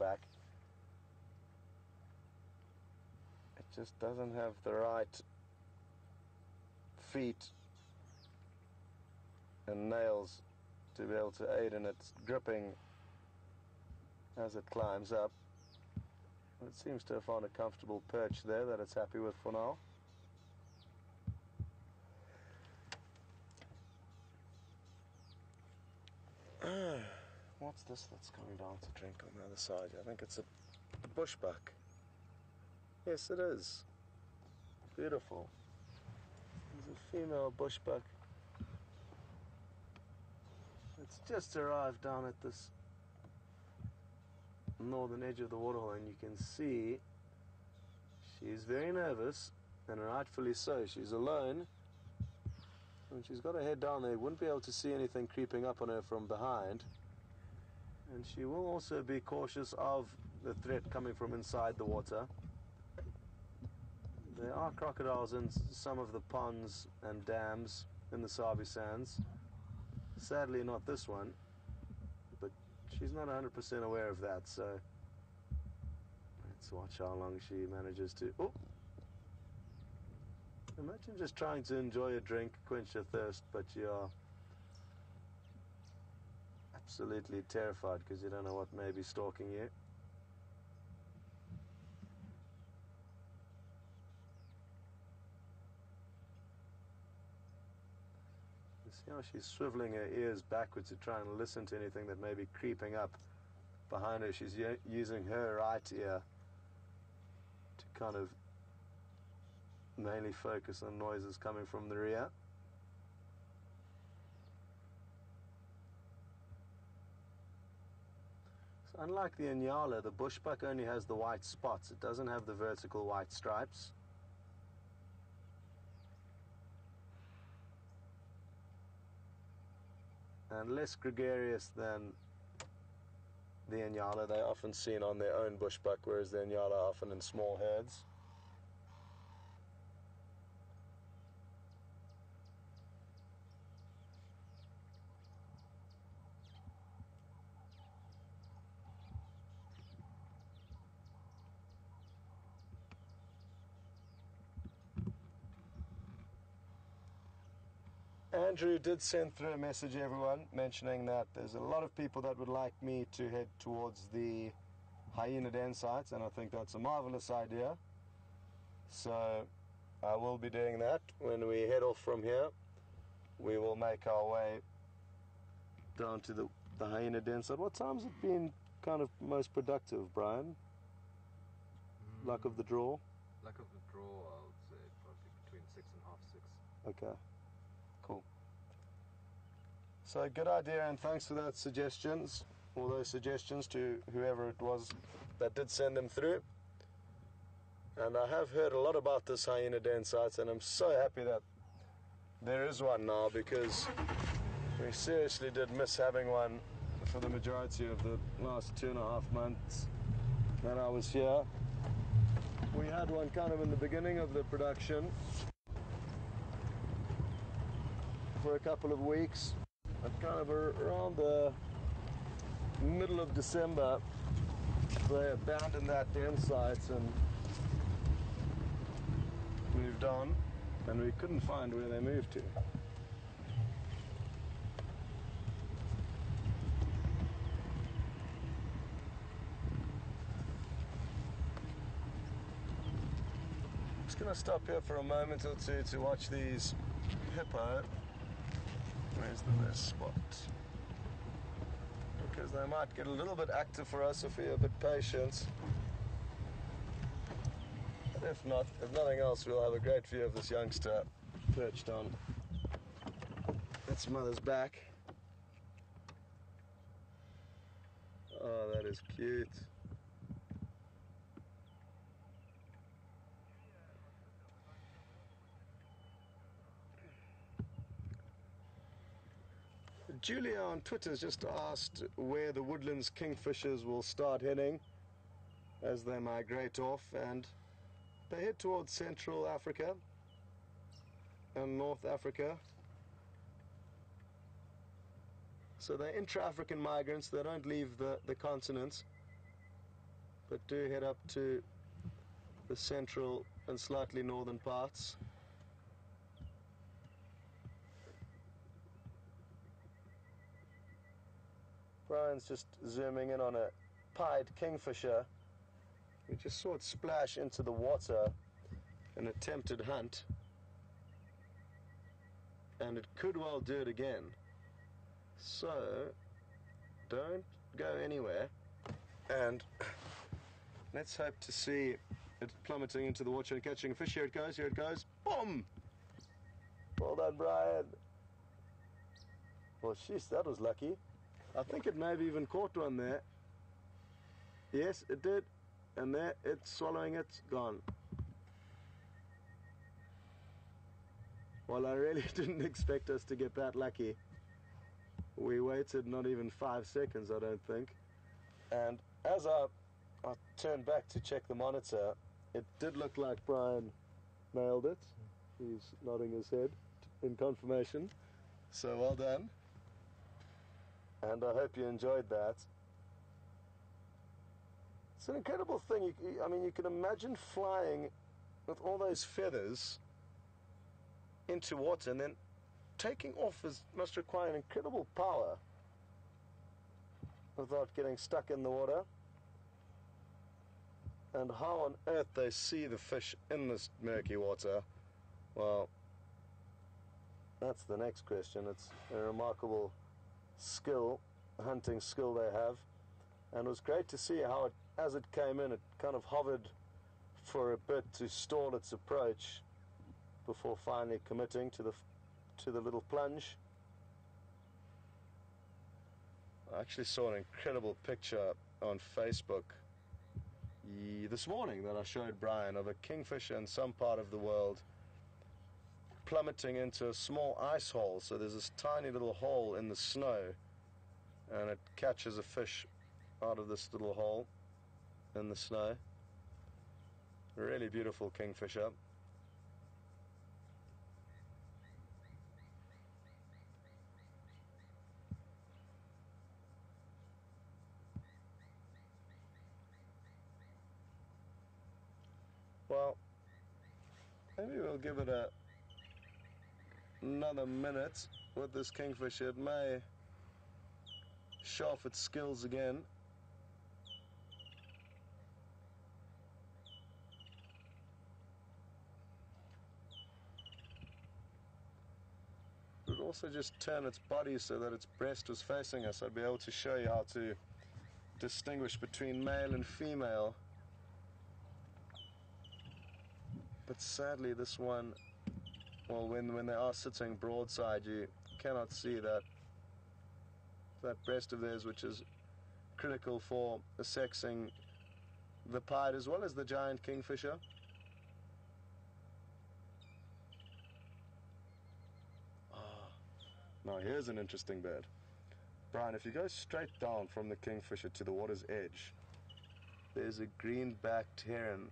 bushback. It just doesn't have the right feet and nails to be able to aid in its gripping as it climbs up. It seems to have found a comfortable perch there that it's happy with for now. What's this that's coming down to drink on the other side? I think it's a bushbuck. Yes, it is. Beautiful. There's a female bushbuck. It's just arrived down at this northern edge of the waterhole, and you can see she's very nervous, and rightfully so. She's alone, and she's got her head down there. You wouldn't be able to see anything creeping up on her from behind. And she will also be cautious of the threat coming from inside the water. There are crocodiles in some of the ponds and dams in the Sabi Sands. Sadly not this one, but she's not 100% aware of that, so let's watch how long she manages to... Oh! Imagine just trying to enjoy a drink, quench your thirst, but you are absolutely terrified because you don't know what may be stalking you. You see how she's swiveling her ears backwards to try and listen to anything that may be creeping up behind her. She's using her right ear to kind of mainly focus on noises coming from the rear. So unlike the Inyala, the bushbuck only has the white spots. It doesn't have the vertical white stripes. And less gregarious than the Inyala. They're often seen on their own bushbuck, whereas the Inyala are often in small herds. Andrew did send through a message, everyone, mentioning that there's a lot of people that would like me to head towards the hyena den sites, and I think that's a marvelous idea. So I will be doing that. When we head off from here, we will make our way down to the hyena den site. What time's it been kind of most productive, Brian? Luck of the draw? Luck of the draw, I would say probably between 6 and half 6. Okay. Cool. So good idea, and thanks for that suggestions, all those suggestions to whoever it was that did send them through. And I have heard a lot about this hyena den sites, and I'm so happy that there is one now, because we seriously did miss having one for the majority of the last 2.5 months that I was here. We had one kind of in the beginning of the production for a couple of weeks, but kind of around the middle of December they abandoned that den site and moved on, and we couldn't find where they moved to. Just going to stop here for a moment or two to watch these hippo. Where's the best spot? Because they might get a little bit active for us if we're a bit patient. But if not, if nothing else, we'll have a great view of this youngster perched on its mother's back. Oh, that is cute. Julia on Twitter has just asked where the woodlands kingfishers will start heading as they migrate off, and they head towards Central Africa and North Africa. So they're intra-African migrants. They don't leave the continent. but do head up to the central and slightly northern parts. Brian's just zooming in on a pied kingfisher. We just saw it splash into the water, an attempted hunt, and it could well do it again. So don't go anywhere, and let's hope to see it plummeting into the water and catching a fish. Here it goes, here it goes. Boom! Well done, Brian. Well, sheesh, that was lucky. I think it maybe even caught one there. Yes, it did. And there, it's swallowing it, gone. Well, I really didn't expect us to get that lucky. We waited not even 5 seconds, I don't think. And as I turned back to check the monitor, it did look like Brian nailed it. He's nodding his head in confirmation. So well done. And I hope you enjoyed that. It's an incredible thing. I mean, you can imagine flying with all those feathers into water, and then taking off must require an incredible power without getting stuck in the water. And how on earth they see the fish in this murky water, well, that's the next question. It's a remarkable skill, hunting skill they have. And it was great to see how as it came in, it kind of hovered for a bit to stall its approach before finally committing to the little plunge. I actually saw an incredible picture on Facebook this morning that I showed Brian of a kingfisher in some part of the world plummeting into a small ice hole. So there's this tiny little hole in the snow, and it catches a fish out of this little hole in the snow. A really beautiful kingfisher. Well, maybe we'll give it another minute with this kingfisher. It may show off its skills again. It would also just turn its body so that its breast was facing us. I'd be able to show you how to distinguish between male and female. But sadly this one, well, when they are sitting broadside, you cannot see that breast of theirs, which is critical for sexing the pied as well as the giant kingfisher. Now here's an interesting bird. Brian, if you go straight down from the kingfisher to the water's edge, there's a green-backed heron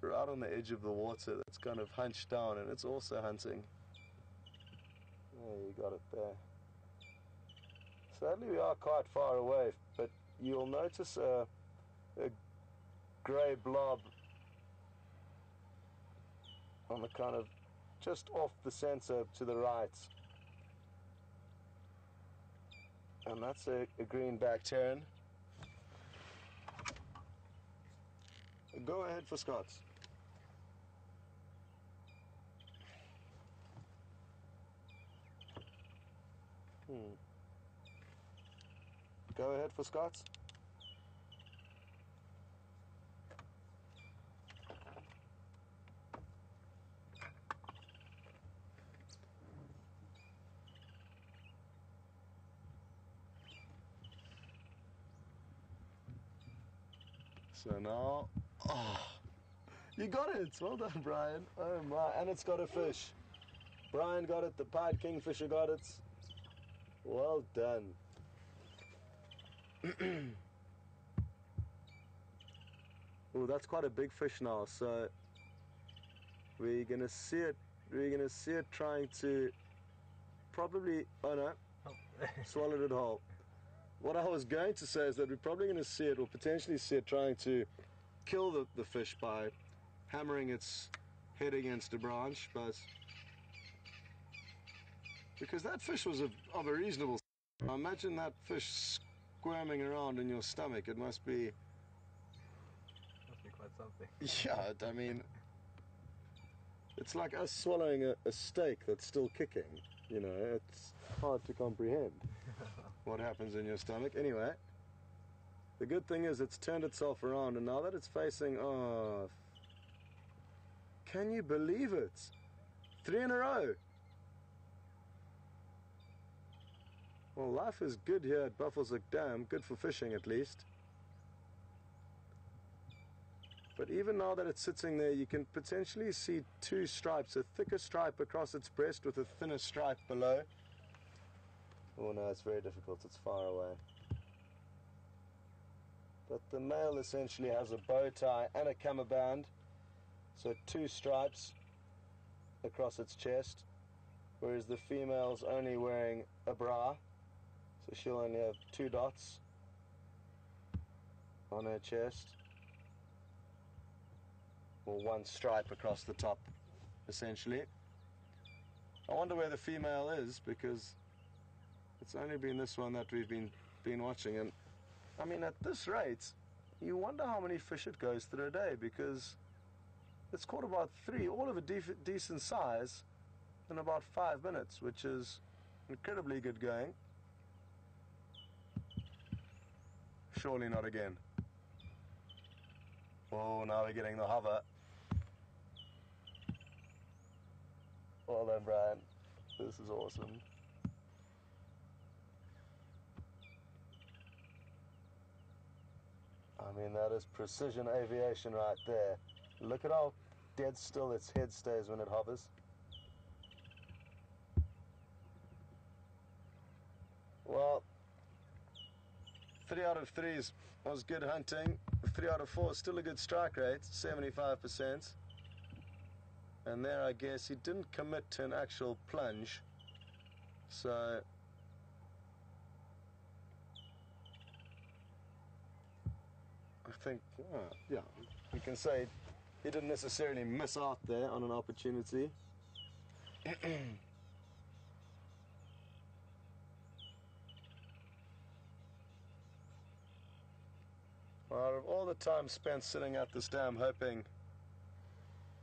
right on the edge of the water that's kind of hunched down, and it's also hunting. Oh, you got it there. Sadly, we are quite far away, but you'll notice a grey blob on the kind of just off the sensor to the right. And that's a green-backed heron. Go ahead for Scots. Go ahead for Scots. So now, you got it. Well done, Brian. Oh my, and it's got a fish. Brian got it, the pied kingfisher got it. Well done. Oh, that's quite a big fish now, so we're gonna see it trying to probably, oh no, swallowed it whole. what I was going to say is that we're probably going to see it, or potentially see it, trying to kill the fish by hammering its head against a branch, but because that fish was of a reasonable size. I imagine that fish squirming around in your stomach. It must be quite something. Yeah, I mean, it's like us swallowing a steak that's still kicking. You know, it's hard to comprehend what happens in your stomach. Anyway, the good thing is it's turned itself around, and now that it's facing, oh, can you believe it? 3 in a row. Well, life is good here at Buffelshoek Dam, good for fishing at least. But even now that it's sitting there, you can potentially see 2 stripes, a thicker stripe across its breast with a thinner stripe below. Oh no, it's very difficult, it's far away. But the male essentially has a bow tie and a cummerbund, so 2 stripes across its chest, whereas the female's only wearing a bra, so she'll only have 2 dots on her chest, or 1 stripe across the top, essentially. I wonder where the female is, because it's only been this one that we've been watching, and I mean, at this rate, you wonder how many fish it goes through a day, because it's caught about 3, all of a decent size, in about 5 minutes, which is incredibly good going. Surely not again. Oh, now we're getting the hover. Well done, Brian. This is awesome. I mean, that is precision aviation right there. Look at how dead still its head stays when it hovers. Well, 3 out of 3 was good hunting. 3 out of 4 still a good strike rate, 75%. And there, I guess, he didn't commit to an actual plunge. So I think, yeah, you can say he didn't necessarily miss out there on an opportunity. Out of all the time spent sitting at this dam hoping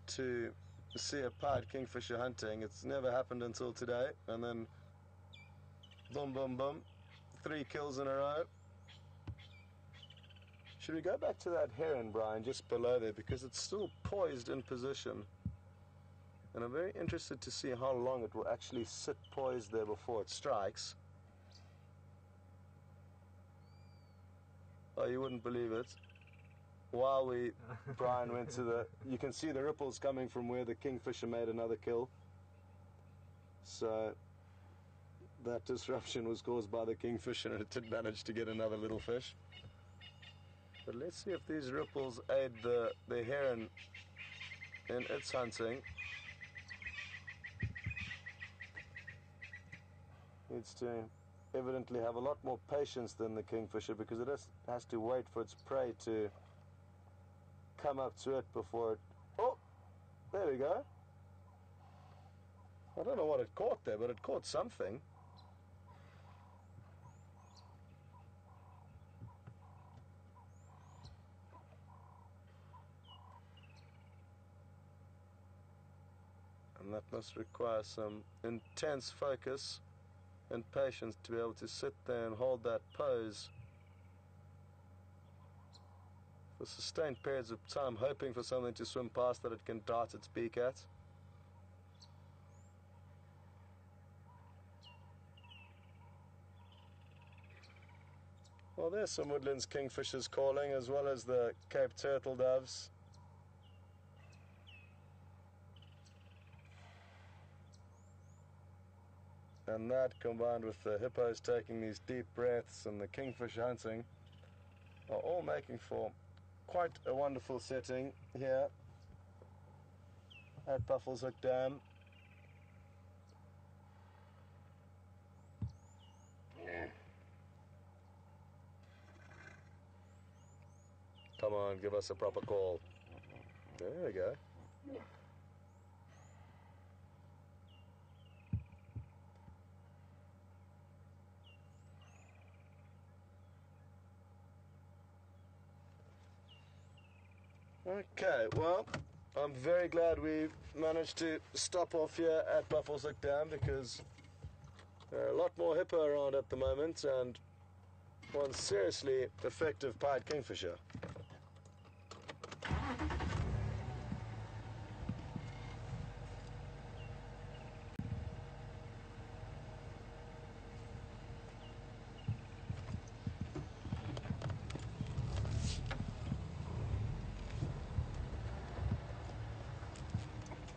to see a pied kingfisher hunting, it's never happened until today. And then, boom, boom, boom, 3 kills in a row. Should we go back to that heron, Brian, just below there, because it's still poised in position. And I'm very interested to see how long it will actually sit poised there before it strikes. Oh, you wouldn't believe it. While Brian went to you can see the ripples coming from where the kingfisher made another kill. So that disruption was caused by the kingfisher, and it did manage to get another little fish. But let's see if these ripples aid the heron in its hunting. Needs to evidently have a lot more patience than the kingfisher, because it has to wait for its prey to come up to it before it... Oh, there we go. I don't know what it caught there, but it caught something. And that must require some intense focus and patience to be able to sit there and hold that pose for sustained periods of time, hoping for something to swim past that it can dart its beak at. Well, there's some woodlands kingfishers calling, as well as the Cape turtle doves. And that, combined with the hippos taking these deep breaths and the kingfish hunting, are all making for quite a wonderful setting here at Buffelshoek Dam. Come on, give us a proper call. There we go. Okay, well, I'm very glad we managed to stop off here at Buffelshoek Dam, because there are a lot more hippo around at the moment, and one seriously effective pied kingfisher.